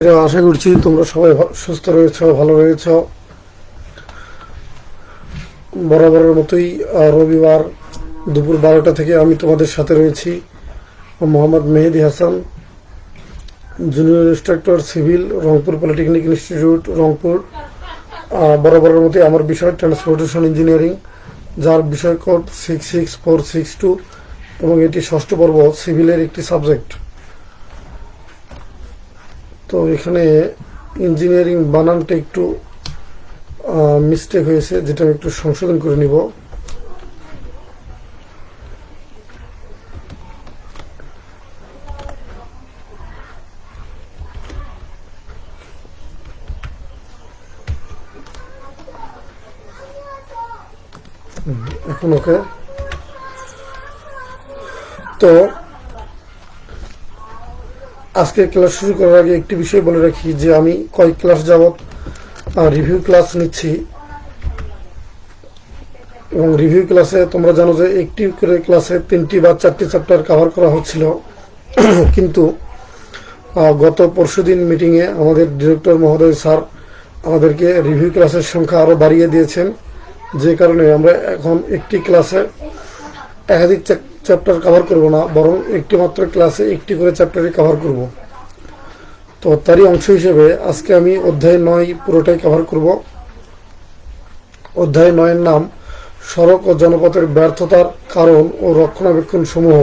আশা করছি তোমরা সবাই সুস্থ রয়েছ, ভালো রয়েছ। বরাবরের মতোই রবিবার দুপুর 12টা থেকে আমি তোমাদের সাথে রয়েছি। Mohammad Mehedi Hasan, junior instructor civil, Rangpur polytechnic institute, Rangpur. বরাবরের মতোই আমার বিষয় ট্রান্সপোর্টেশন ইঞ্জিনিয়ারিং, যার বিষয় কোড 66462 এবং এটি ষষ্ঠ পর্ব, সিভিলের একটি সাবজেক্ট। তো এখানে ইঞ্জিনিয়ারিং বানানটা একটু মিস্টেক হয়েছে, যেটা আমি একটু সংশোধন করে নিব। এখন ওকে। তো আজকে ক্লাস শুরু করার আগে একটি বিষয় বলে রাখি যে আমি কয়েক ক্লাস যাবৎ রিভিউ ক্লাস নিচ্ছি, এবং রিভিউ ক্লাসে তোমরা জানো যে একটি করে ক্লাসে 3টি বা 4টি চ্যাপ্টার কভার করা হচ্ছিল। কিন্তু গত পরশুদিন মিটিংয়ে আমাদের ডিরেক্টর মহোদয় স্যার আমাদেরকে রিভিউ ক্লাসের সংখ্যা আরও বাড়িয়ে দিয়েছেন, যে কারণে আমরা এখন একটি ক্লাসে একাধিক চ্যাপ্টার কভার করব না, বরং একটি মাত্র ক্লাসে একটি করে চ্যাপ্টারই কভার করব। তো তারই অংশ হিসেবে আজকে আমি অধ্যায় 9 পুরোটাই কভার করব। অধ্যায় 9-এর নাম সড়ক ও জনপথের ব্যর্থতার কারণ ও রক্ষণাবেক্ষণ সমূহ।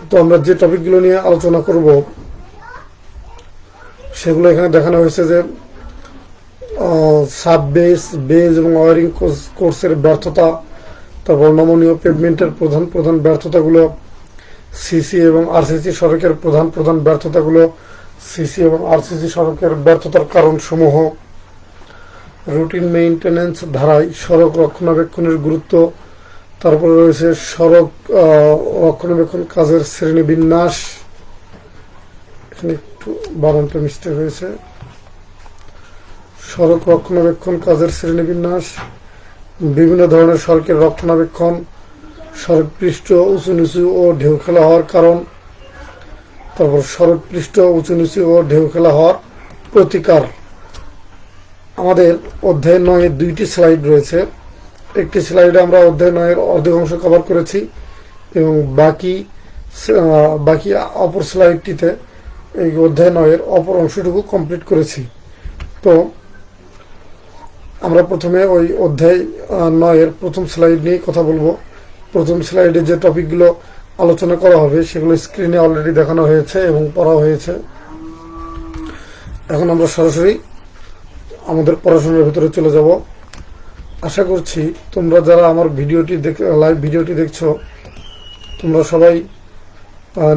তো আমরা যে টপিকগুলো নিয়ে আলোচনা করব সেগুলো এখানে দেখানো হয়েছে যে সাব বেস, বেজ এবং ওয়ারিং কোর্সের ব্যর্থতা, তারপর নমনীয় পেভমেন্টের প্রধান প্রধান ব্যর্থতাগুলো, সিসি এবং আরসিসি সড়কের প্রধান প্রধান ব্যর্থতাগুলো, সিসি এবং আরসিসি সড়কের ব্যর্থতার কারণসমূহ, রুটিন মেইনটেনেন্স ধারায় সড়ক রক্ষণাবেক্ষণের গুরুত্ব, তারপরে রয়েছে সড়ক রক্ষণাবেক্ষণ কাজের শ্রেণীবিন্যাস। এখানে একটু বানানটা মিস্টেক হয়েছে। সড়ক রক্ষণাবেক্ষণ কাজের শ্রেণীবিন্যাস, বিভিন্ন ধরনের সড়কের রক্ষণাবেক্ষণ, সড়ক পৃষ্ঠ উঁচু নিচু ও ঢেউ খেলা হওয়ার কারণ, তারপর সড়ক পৃষ্ঠ উঁচু নিচু ও ঢেউ খেলা হওয়ার প্রতিকার। আমাদের অধ্যায় 9-এর 2টি স্লাইড রয়েছে। একটি স্লাইডে আমরা অধ্যায় 9-এর অর্ধেক অংশ কভার করেছি, এবং বাকি অপর স্লাইডটিতে এই অধ্যায় 9-এর অপর অংশটুকু কমপ্লিট করেছি। তো আমরা প্রথমে ওই অধ্যায় 9-এর প্রথম স্লাইড নিয়ে কথা বলবো। প্রথম স্লাইডে যে টপিকগুলো আলোচনা করা হবে সেগুলো স্ক্রিনে অলরেডি দেখানো হয়েছে এবং পড়া হয়েছে। এখন আমরা সরাসরি আমাদের পড়াশোনার ভিতরে চলে যাব। আশা করছি তোমরা যারা আমার লাইভ ভিডিওটি দেখছো, তোমরা সবাই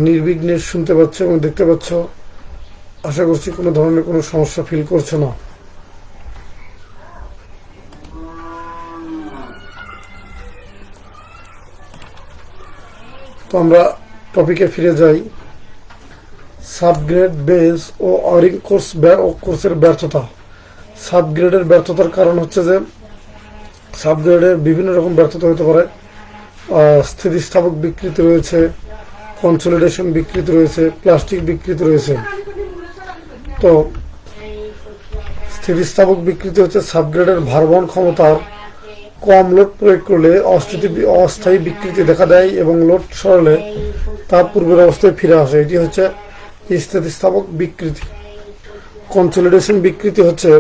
নির্বিঘ্নে শুনতে পাচ্ছ এবং দেখতে পাচ্ছ। আশা করছি কোনো ধরনের কোনো সমস্যা ফিল করছো না। তো আমরা টপিকে ফিরে যাই। সাবগ্রেড, বেস ও ওয়ারিং কোর্সের ব্যর্থতা। সাবগ্রেডের ব্যর্থতার কারণ হচ্ছে যে সাবগ্রেডের বিভিন্ন রকম ব্যর্থতা হতে পারে। স্থিতিস্থাপক বিকৃতি রয়েছে, কনসলিডেশন বিকৃতি রয়েছে, প্লাস্টিক বিকৃতি রয়েছে। তো স্থিতিস্থাপক বিকৃতি হচ্ছে সাবগ্রেডের ভারবহন ক্ষমতার কম লোড প্রয়োগ করলে অস্থায়ী বিকৃতি দেখা দেয় এবং লোড সরালে তা পূর্বের অবস্থায় ফিরে আসে। এটি হচ্ছে স্থিতিস্থাপক বিকৃতি। কনসলিডেশন বিকৃতি হচ্ছে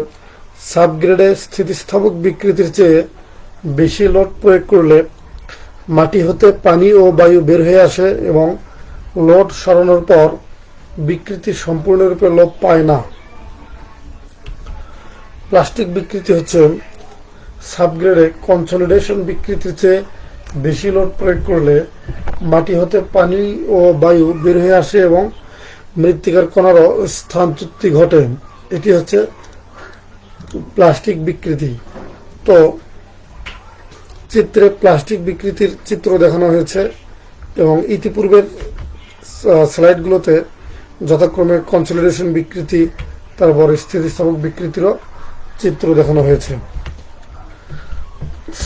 সাবগ্রেডে স্থিতিস্থাপক বিকৃতির চেয়ে বেশি লোড প্রয়োগ করলে মাটি হতে পানি ও বায়ু বের হয়ে আসে এবং লোড সরানোর পর বিকৃতি সম্পূর্ণরূপে লোপ পায় না। প্লাস্টিক বিকৃতি হচ্ছে সাবগ্রেডে কনসলিডেশন বিকৃতির চেয়ে বেশি লোড প্রয়োগ করলে মাটি হতে পানি ও বায়ু বের হয়ে আসে এবং মৃত্তিকার কণারও স্থানচ্যুতি ঘটে। এটি হচ্ছে প্লাস্টিক বিকৃতি। তো চিত্রে প্লাস্টিক বিকৃতির চিত্র দেখানো হয়েছে, এবং ইতিপূর্বের স্লাইডগুলোতে যথাক্রমে কনসলিডেশন বিকৃতি, তারপর স্থিতিস্থাপক বিকৃতিরও চিত্র দেখানো হয়েছে।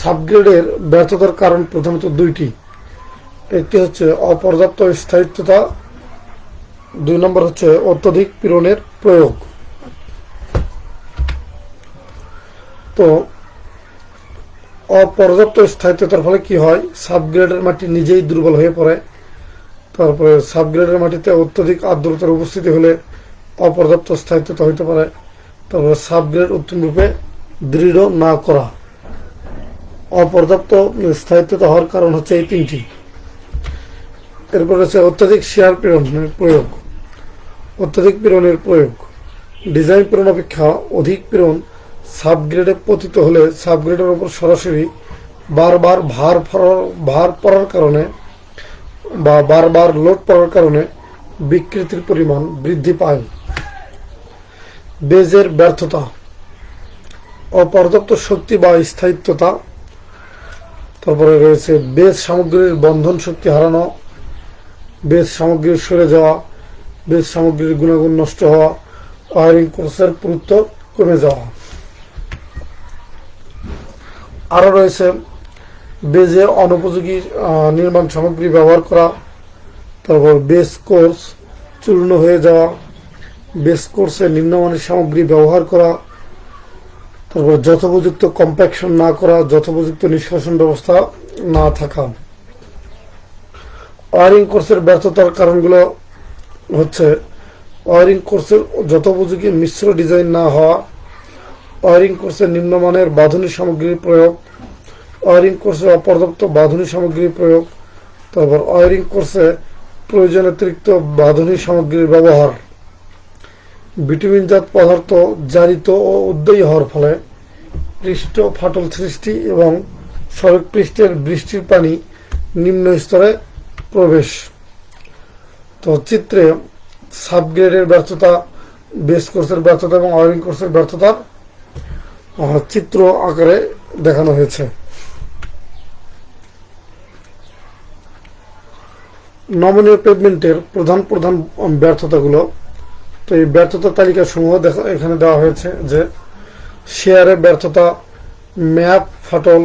সাবগ্রেডের ব্যর্থতার কারণ প্রধানত 2টি। একটি হচ্ছে অপর্যাপ্ত স্থায়িত্বতা 2 নম্বর হচ্ছে অত্যধিক পীড়নের প্রয়োগ। তো অপর্যাপ্ত স্থায়িত্বতার ফলে কি হয়, সাবগ্রেডের মাটি নিজেই দুর্বল হয়ে পড়ে। তারপরে সাবগ্রেডের মাটিতে অত্যধিক আর্দ্রতার উপস্থিতি হলে অপর্যাপ্ত স্থায়িত্বতা হইতে পারে। তারপরে সাবগ্রেড উত্তমরূপে দৃঢ় না করা। অপর্যাপ্ত স্থায়িত্বতা হওয়ার কারণ হচ্ছে এই 3টি। এরপর হচ্ছে অত্যাধিক শিয়ার পীড়নের প্রয়োগ। অত্যাধিক পীড়নের প্রয়োগ, ডিজাইন পীড়ন অপেক্ষা অধিক পীড়ন সাবগ্রেডে পতিত হলে সাবগ্রেডের উপর সরাসরি বারবার ভার পড়ার কারণে বা বারবার লোড পড়ার কারণে বিকৃতির পরিমাণ বৃদ্ধি পায়। বেজের ব্যর্থতা, অপর্যাপ্ত শক্তি বা স্থায়িত্বতা। তারপরে রয়েছে বেজ সামগ্রীর বন্ধন শক্তি হারানো, বেজ সামগ্রীর সরে যাওয়া, বেজ সামগ্রীর গুণাগুণ নষ্ট হওয়া, ওয়ারিং কোর্সের পুরুত্ব কমে যাওয়া। আরও রয়েছে বেজে অনুপযোগী নির্মাণ সামগ্রী ব্যবহার করা। তারপর বেস কোর্স চূর্ণ হয়ে যাওয়া, বেস কোর্সে নিম্নমানের সামগ্রী ব্যবহার করা। তারপর যথোপযুক্ত কম্প্যাকশন না করা, যথোপযুক্ত নিষ্কাশন ব্যবস্থা না থাকা। ওয়ারিং কোর্সের ব্যর্থতার কারণগুলো হচ্ছে ওয়ারিং কোর্সের যথোপযোগী মিশ্র ডিজাইন না হওয়া, ওয়ারিং কোর্সে নিম্নমানের বাঁধনী সামগ্রীর প্রয়োগ, ওয়ারিং কোর্সে অপর্যাপ্ত বাঁধনী সামগ্রীর প্রয়োগ। তারপর ওয়ারিং কোর্সে প্রয়োজন অতিরিক্ত বাঁধনী সামগ্রীর ব্যবহার। ভিটামিনজাত পদার্থ জারিত ও উদ্যয়ী হওয়ার ফলে পৃষ্ঠ ফাটল সৃষ্টি এবং সড়ক পৃষ্ঠের বৃষ্টির পানি নিম্ন স্তরে প্রবেশ। তো চিত্রে সাবগ্রেডের ব্যর্থতা, বেস কোর্সের ব্যর্থতা এবং ওয়ারিং কোর্সের ব্যর্থতার চিত্র আকারে দেখানো হয়েছে। নমনীয় পেভমেন্টের প্রধান প্রধান ব্যর্থতাগুলো। তো এই ব্যর্থতার তালিকা সমূহ এখানে দেওয়া হয়েছে, যে শেয়ারের ব্যর্থতা, ম্যাপ ফাটল,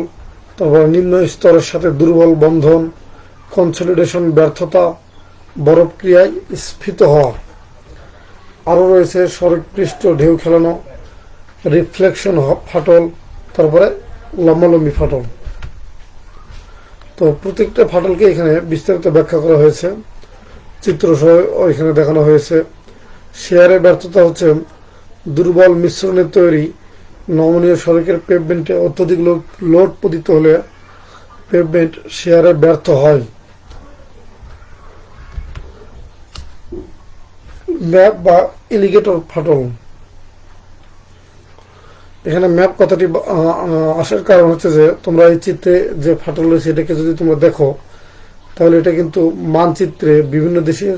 তারপর নিম্ন স্তরের সাথে দুর্বল বন্ধন, কনসলিডেশন ব্যর্থতা, বরফ ক্রিয়ায় স্ফীত হওয়া। আরও রয়েছে সড়ক পৃষ্ঠ ঢেউ খেলানো, রিফ্লেকশন ফাটল, তারপরে লম্বালম্বি ফাটল। তো প্রত্যেকটা ফাটলকে এখানে বিস্তারিত ব্যাখ্যা করা হয়েছে, চিত্রসহ এখানে দেখানো হয়েছে। শেয়ারের ব্যর্থতা হচ্ছে দুর্বল মিশ্রণের তৈরি নমনীয় সড়কের পেভমেন্টে অত্যধিক লোড পতিত হলে পেভমেন্ট শেয়ারে ব্যর্থ হয়। ম্যাপ বা এলিগেটর ফাটল, এখানে ম্যাপ কথাটি আসার কারণ হচ্ছে যে তোমরা এই চিত্রে যে ফাটল রয়েছে এটাকে যদি তোমরা দেখো, তাহলে এটা কিন্তু মানচিত্রে বিভিন্ন দেশের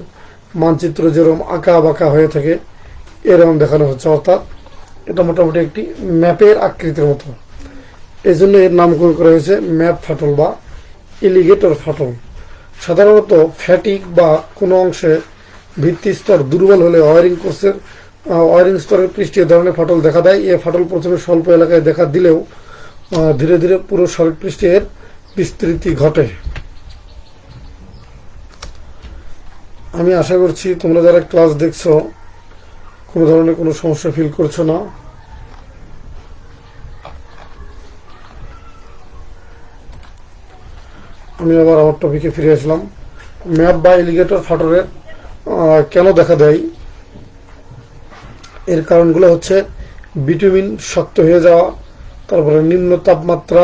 মানচিত্র যেরকম আঁকা বাঁকা হয়ে থাকে এরকম দেখানো হচ্ছে, অর্থাৎ এটা মোটামুটি একটি ম্যাপের আকৃতির মতো। এই জন্য এর নামকরণ করা হয়েছে ম্যাপ ফাটল বা এলিগেটর ফাটল। সাধারণত ফ্যাটিক বা কোনো অংশে ভিত্তি স্তর দুর্বল হলে ওয়ারিং স্তরের পৃষ্ঠে ধরনের ফাটল দেখা দেয়। এ ফাটল প্রথমে স্বল্প এলাকায় দেখা দিলেও ধীরে ধীরে পুরো সড়ক পৃষ্ঠের বিস্তৃতি ঘটে। আমি আশা করছি তোমরা যারা ক্লাস দেখছো কোনো ধরনের কোনো সমস্যা ফিল করছো না। আমি আবার আমার টপিকে ফিরে আসলাম। ম্যাপ বা এলিগেটর ফাটলের কেন দেখা দেয়, এর কারণগুলো হচ্ছে ভিটামিন শক্ত হয়ে যাওয়া, তারপরে নিম্ন তাপমাত্রা,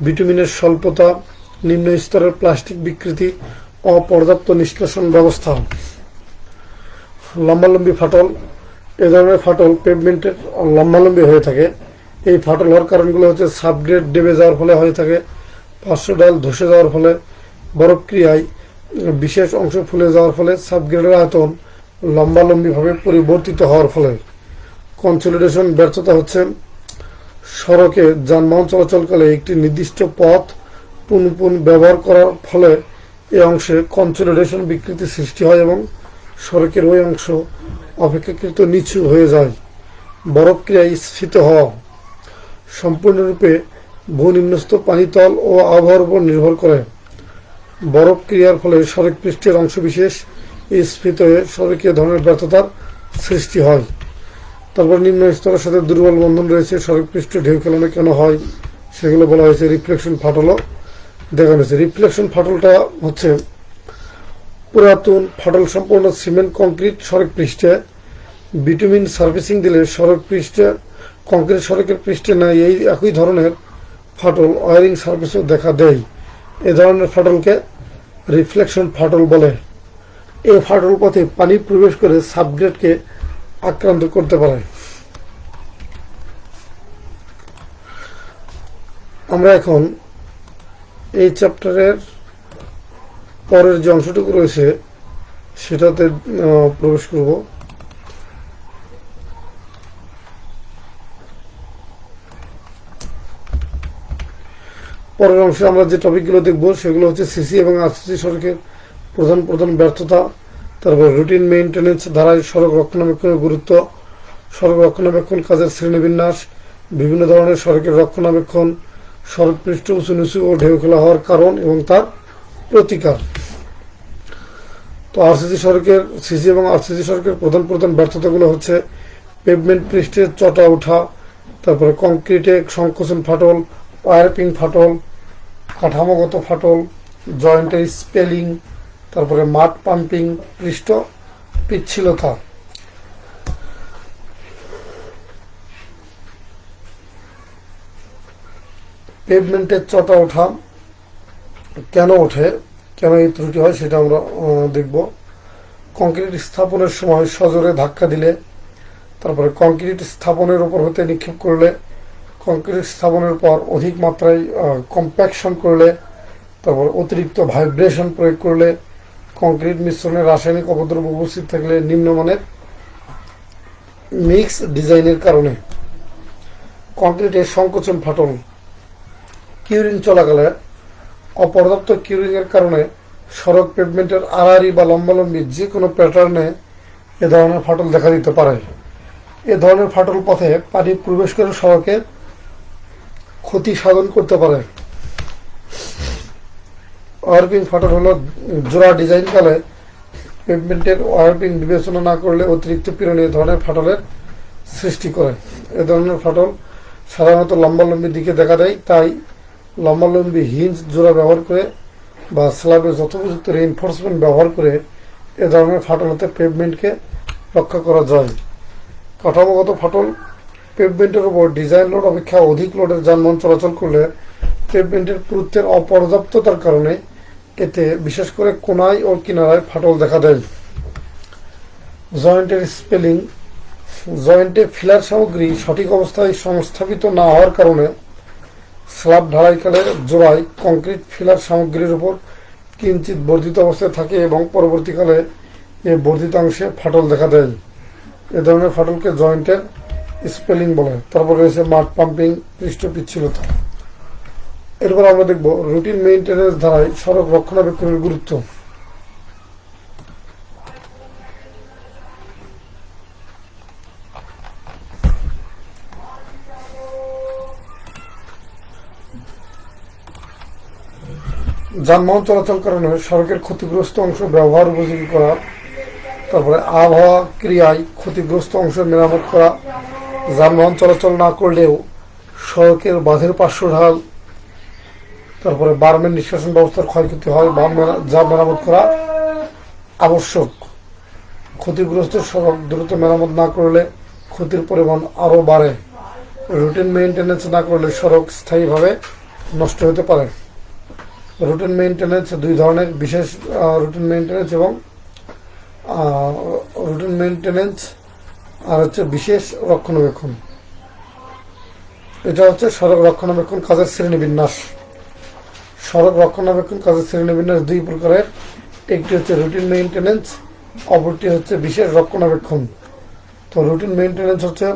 ভিটামিনের স্বল্পতা, নিম্ন স্তরের প্লাস্টিক বিকৃতি, অপর্যাপ্ত নিষ্কাশন ব্যবস্থা। লম্বালম্বি ফাটল, এ ধরনের ফাটল পেভমেন্টের লম্বালম্বি হয়ে থাকে। এই ফাটল হওয়ার কারণগুলো হচ্ছে সাবগ্রেড ডেবে যাওয়ার ফলে হয়ে থাকে, পার্শ্ব ডাল ধসে যাওয়ার ফলে, বরফ ক্রিয়ায় বিশেষ অংশ ফুলে যাওয়ার ফলে, সাবগ্রেডের আয়তন লম্বালম্বিভাবে পরিবর্তিত হওয়ার ফলে। কনসলিডেশন ব্যর্থতা হচ্ছে সড়কে যানবাহন চলাচলকালে একটি নির্দিষ্ট পথ পুনঃ ব্যবহার করার ফলে এই অংশে কনসলিডেশন বিকৃতি সৃষ্টি হয় এবং সড়কের ওই অংশ অপেক্ষাকৃত নিচু হয়ে যায়। বরফ ক্রিয়ায় স্ফীত হওয়া সম্পূর্ণরূপে ভূনিম্নস্থ পানিতল ও আবহাওয়ার উপর নির্ভর করে। বরফ ক্রিয়ার ফলে সড়ক পৃষ্ঠের অংশবিশেষ স্ফীত হয়ে সড়কে এ ধরনের ব্যর্থতার সৃষ্টি হয়। তারপর নিম্ন স্তরের সাথে দুর্বল বন্ধন রয়েছে। সড়ক পৃষ্ঠে ঢেউ খেলানো কেন হয় সেগুলো বলা হয়েছে। রিফ্লেকশন ফাটলও দেখানো হয়েছে। রিফ্লেকশন ফাটলটা হচ্ছে পুরাতন ফাটল সম্পূর্ণ সিমেন্ট কংক্রিট সড়ক পৃষ্ঠে বিটুমিন সার্ভিসিং দিলে সড়ক পৃষ্ঠে কংক্রিট সড়কের পৃষ্ঠে নাই এই একই ধরনের ফাটল ওয়ারিং সার্ভিসও দেখা দেয়। এ ধরনের ফাটলকে রিফ্লেকশন ফাটল বলে। এই ফাটল পথে পানি প্রবেশ করে সাবগ্রেডকে আক্রান্ত করতে পারে। আমরা এখন এই চ্যাপ্টারের পরের যে অংশটুকু রয়েছে সেটাতে প্রবেশ করব। পরের অংশে আমরা যে টপিকগুলো দেখব সেগুলো হচ্ছে সিসি এবং আরসিসি সড়কের প্রধান প্রধান ব্যর্থতা, তারপর রুটিন মেইনটেনেন্স ধারায় সড়ক রক্ষণাবেক্ষণের গুরুত্ব, সড়ক রক্ষণাবেক্ষণ কাজের শ্রেণীবিন্যাস, বিভিন্ন ধরনের সড়কের রক্ষণাবেক্ষণ, সড়ক পৃষ্ঠ উঁচু নিচু ও ঢেউ খেলা হওয়ার কারণ এবং তার প্রতিকার। তো আরসিসি সড়কের সিসি এবং আরসিসি সড়কের প্রধান প্রধান ব্যর্থতাগুলো হচ্ছে পেভমেন্ট পৃষ্ঠে চটা ওঠা, তারপরে কংক্রিটে সংকোচন ফাটল, ওয়ারপিং ফাটল, কাঠামোগত ফাটল, জয়েন্টের স্পেলিং, তারপরে মাড পাম্পিং, পৃষ্ঠ পিচ্ছিলতা। পেভমেন্টের চটা ওঠা কেন ওঠে, কেন এই ত্রুটি হয় সেটা আমরা দেখব। কংক্রিট স্থাপনের সময় সজোরে ধাক্কা দিলে, তারপরে কংক্রিট স্থাপনের উপর হতে নিক্ষেপ করলে, কংক্রিট স্থাপনের পর অধিক মাত্রায় কম্প্যাকশন করলে, তারপর অতিরিক্ত ভাইব্রেশন প্রয়োগ করলে, কংক্রিট মিশ্রণে রাসায়নিক অপদ্রব্য উপস্থিত থাকলে, নিম্নমানের মিক্স ডিজাইনের কারণে। কংক্রিটের সংকোচন ফাটল, কিউরিং চলাকালে অপর্যাপ্ত কিউরিং এর কারণে সড়ক পেভমেন্টের আড়াআড়ি বা লম্বালম্বি যে কোনো প্যাটার্নে এ ধরনের ফাটল দেখা দিতে পারে। এ ধরনের ফাটল পথে পানি প্রবেশ করে সড়কের ক্ষতি সাধন করতে পারে। ওয়ারপিং ফাটল হলো জোড়া ডিজাইনকালে পেভমেন্টের ওয়ারপিং বিবেচনা না করলে অতিরিক্ত পীড়ন এ ধরনের ফাটলের সৃষ্টি করে। এ ধরনের ফাটল সাধারণত লম্বালম্বি দিকে দেখা দেয়, তাই লম্বালম্বি হিঞ্জ জোড়া ব্যবহার করে বা স্ল্যাবে যথোপযুক্ত রিইনফোর্সমেন্ট ব্যবহার করে এ ধরনের ফাটল হতে পেভমেন্টকে রক্ষা করা যায়। কাঠামোগত ফাটল, পেভমেন্টের উপর ডিজাইন লোড অপেক্ষা অধিক লোডের যানবাহন চলাচল করলে পেভমেন্টের পুরুত্বের অপর্যাপ্ততার কারণে এতে বিশেষ করে কোনায় ও কিনারায় ফাটল দেখা দেয়। জয়েন্টের স্পেলিং, জয়েন্টে ফিলার সামগ্রী সঠিক অবস্থায় সংস্থাপিত না হওয়ার কারণে স্ল্যাব ঢালাইকালের জোড়ায় কংক্রিট ফিলার সামগ্রীর উপর কিঞ্চিত বর্ধিত অবস্থায় থাকে এবং পরবর্তীকালে এই বর্ধিত অংশে ফাটল দেখা দেয়। এ ধরনের ফাটলকে জয়েন্টের স্পেলিং বলে। তারপর রয়েছে মাড পাম্পিং, পৃষ্ঠ পিচ্ছিলতা। এরপর আমরা দেখব রুটিন মেইনটেনেন্স ধারায় সড়ক রক্ষণাবেক্ষণের গুরুত্ব। যানবাহন চলাচল কারণে সড়কের ক্ষতিগ্রস্ত অংশ ব্যবহার উপযোগী করা, তারপরে আবহাওয়া ক্রিয়ায় ক্ষতিগ্রস্ত অংশ মেরামত করা, যানবাহন চলাচল না করলেও সড়কের বাঁধের পার্শ্ব ঢাল, তারপরে বারমেন নিষ্কাশন ব্যবস্থার ক্ষয়ক্ষতি হয় যা মেরামত করা আবশ্যক। ক্ষতিগ্রস্ত সড়ক দ্রুত মেরামত না করলে ক্ষতির পরিমাণ আরও বাড়ে। রুটিন মেইনটেনেন্স না করলে সড়ক স্থায়ীভাবে নষ্ট হতে পারে। রুটিন মেইনটেনেন্স দুই ধরনের, বিশেষ রুটিন মেইনটেনেন্স এবং রুটিন মেইনটেনেন্স আর হচ্ছে বিশেষ রক্ষণাবেক্ষণ। এটা হচ্ছে সড়ক রক্ষণাবেক্ষণ কাজের শ্রেণীবিন্যাস। সড়ক রক্ষণাবেক্ষণ কাজের শ্রেণীবিন্যাস দুই প্রকারের, একটি হচ্ছে রুটিন মেইনটেনেন্স, অপরটি হচ্ছে বিশেষ রক্ষণাবেক্ষণ। তো রুটিন মেইনটেনেন্স হচ্ছে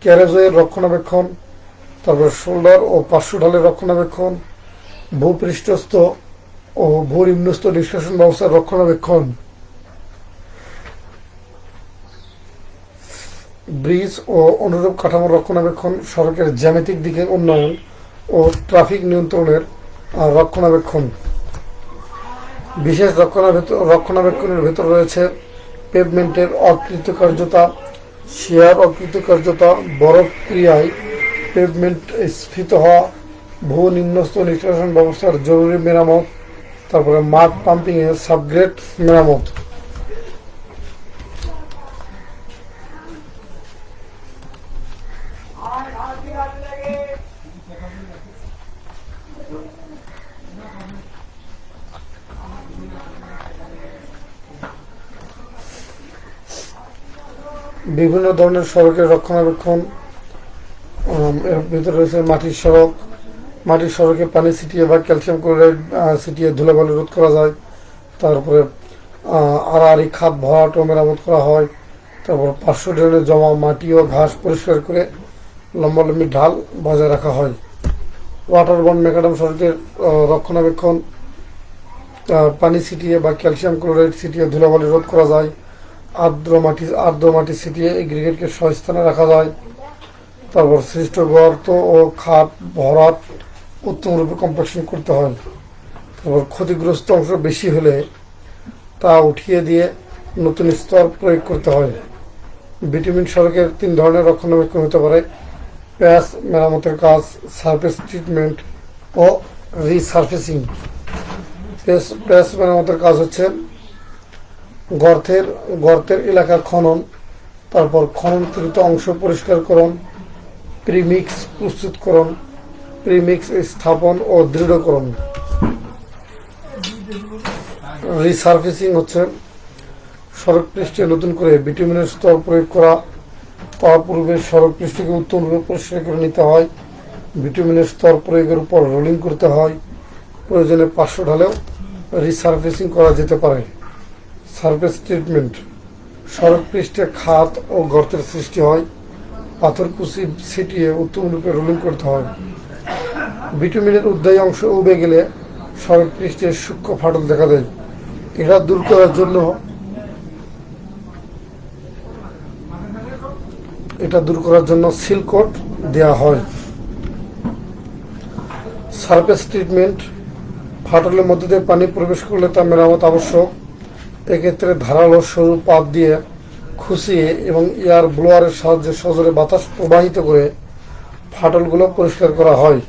ক্যারেজওয়ের রক্ষণাবেক্ষণ, তারপর শোল্ডার ও পার্শ্ব ঢালের রক্ষণাবেক্ষণ, ভূপৃষ্ঠস্থ ও ভূনিম্নস্থ নিষ্কাশন ব্যবস্থার রক্ষণাবেক্ষণ, ব্রিজ ও অনুরূপ কাঠামোর রক্ষণাবেক্ষণ, সড়কের জ্যামিতিক দিকের উন্নয়ন ও ট্রাফিক নিয়ন্ত্রণের রক্ষণাবেক্ষণ। বিশেষ রক্ষণাবেক্ষণের ভেতর রয়েছে পেভমেন্টের অকৃতকার্যতা, শিয়ার অকৃতকার্যতা, বরফ ক্রিয়ায় পেভমেন্ট স্ফীত হওয়া, ভূ নিম্নস্থ নিষ্কাশন ব্যবস্থার জরুরি মেরামত, তারপরে মাড পাম্পিংয়ের সাবগ্রেড মেরামত। বিভিন্ন ধরনের সড়কের রক্ষণাবেক্ষণ, এর ভিতরে রয়েছে মাটির সড়কে পানি ছিটিয়ে বা ক্যালসিয়াম ক্লোরাইড ছিটিয়ে ধুলাবালি রোধ করা যায়। তারপরে আড়াআড়ি খাদ ভরাট ও মেরামত করা হয়। তারপর পার্শ্ব ড্রেনে জমা মাটি ও ঘাস পরিষ্কার করে লম্বালম্বি ঢাল বজায় রাখা হয়। ওয়াটারবর্ন ম্যাকআডাম সড়কের রক্ষণাবেক্ষণ, পানি ছিটিয়ে বা ক্যালসিয়াম ক্লোরাইড ছিটিয়ে ধুলাবালি রোধ করা যায়। আর্দ্র মাটি ছিটিয়ে এগ্রিগেটকে সস্থানে রাখা যায়। তারপর সৃষ্ট গর্ত ও খাদ ভরাট উত্তমরূপে কম্প্যাকশন করতে হয়। তারপর ক্ষতিগ্রস্ত অংশ বেশি হলে তা উঠিয়ে দিয়ে নতুন স্তর প্রয়োগ করতে হয়। বিটুমিন সড়কের 3 ধরনের রক্ষণাবেক্ষণ হতে পারে: প্যাচ মেরামতের কাজ, সারফেস ট্রিটমেন্ট ও রিসারফেসিং। প্যাচ মেরামতের কাজ হচ্ছে গর্তের এলাকা খনন, তারপর খননকৃত অংশ পরিষ্কারকরণ, প্রিমিক্স প্রস্তুতকরণ, প্রিমিক্স স্থাপন ও দৃঢ়করণ। রিসারফেসিং হচ্ছে সড়ক পৃষ্ঠে নতুন করে বিটুমিনের স্তর প্রয়োগ করা। তার পূর্বে সড়ক পৃষ্ঠকে উত্তমরূপে পরিষ্কার করে নিতে হয়। বিটুমিনের স্তর প্রয়োগের উপর রোলিং করতে হয়। প্রয়োজনে পার্শ্ব ঢালেও রিসারফেসিং করা যেতে পারে। সারফেস ট্রিটমেন্ট, সড়ক পৃষ্ঠে খাত ও গর্তের সৃষ্টি হয়। পাথর কুচি ছিটিয়ে উত্তমরূপে রোলিং করতে হয়। বিটুমিনের উদ্বায়ী অংশ উবে গেলে সড়ক পৃষ্ঠে সূক্ষ্ম ফাটল দেখা দেয়। এটা দূর করার জন্য সিল কোট দেওয়া হয়। সারফেস ট্রিটমেন্ট, ফাটলের মধ্যে দিয়ে পানি প্রবেশ করলে তা মেরামত আবশ্যক। এক্ষেত্রে ধারালো সরু পাত দিয়ে খুঁচিয়ে এবং এয়ার ব্লোয়ারের সাহায্যে সজোরে বাতাস প্রবাহিত করে ফাটলগুলো পরিষ্কার করা হয়।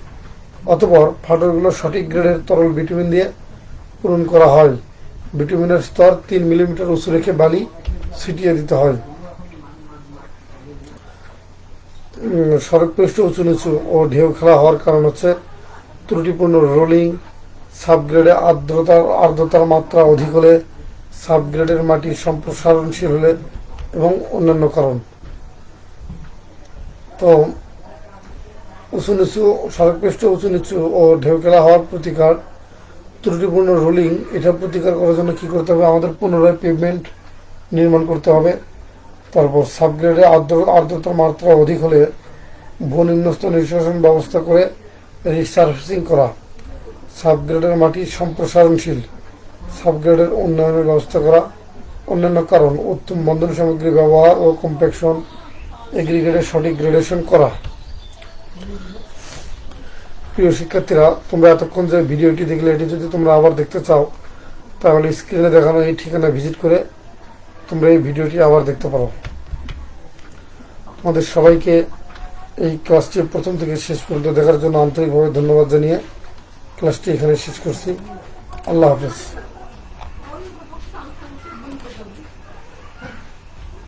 অতঃপর ফাটলগুলো সঠিক গ্রেডের তরল বিটুমিন দিয়ে পূরণ করা হয়। বিটুমিনের স্তর 3 মিলিমিটার উঁচু রেখে বালি ছিটিয়ে দিতে হয়। সড়ক পৃষ্ঠ উঁচু নিচু ও ঢেউ খেলা হওয়ার কারণ হচ্ছে ত্রুটিপূর্ণ রোলিং, সাবগ্রেডে আর্দ্রতার মাত্রা অধিক হলে, সাবগ্রেডের মাটি সম্প্রসারণশীল হলে এবং অন্যান্য কারণ। তো সড়ক পৃষ্ঠ উঁচু নিচু ও ঢেউ খেলা হওয়ার প্রতিকার, ত্রুটিপূর্ণ রোলিং, এটা প্রতিকার করার জন্য কি করতে হবে? আমাদের পুনরায় পেভমেন্ট নির্মাণ করতে হবে। তারপর সাবগ্রেডে আর্দ্রতার মাত্রা অধিক হলে ভূনিম্নস্থ নিষ্কাশন ব্যবস্থা করে রিসারফেসিং করা। সাবগ্রেডের মাটি সম্প্রসারণশীল, সাবগ্রেডের উন্নয়নের ব্যবস্থা করা। অন্যান্য কারণ, উত্তম বন্ধন সামগ্রী ব্যবহার ও কম্প্যাকশন, এগ্রিগেটের সঠিক গ্রেডেশন করা। প্রিয় শিক্ষার্থীরা, তোমরা এতক্ষণ যে ভিডিওটি দেখলে, এটি যদি তোমরা আবার দেখতে চাও তাহলে স্ক্রিনে দেখানো এই ঠিকানা ভিজিট করে তোমরা এই ভিডিওটি আবার দেখতে পারো। তোমাদের সবাইকে এই ক্লাসটি প্রথম থেকে শেষ পর্যন্ত দেখার জন্য আন্তরিকভাবে ধন্যবাদ জানিয়ে ক্লাসটি এখানে শেষ করছি। আল্লাহ হাফেজ।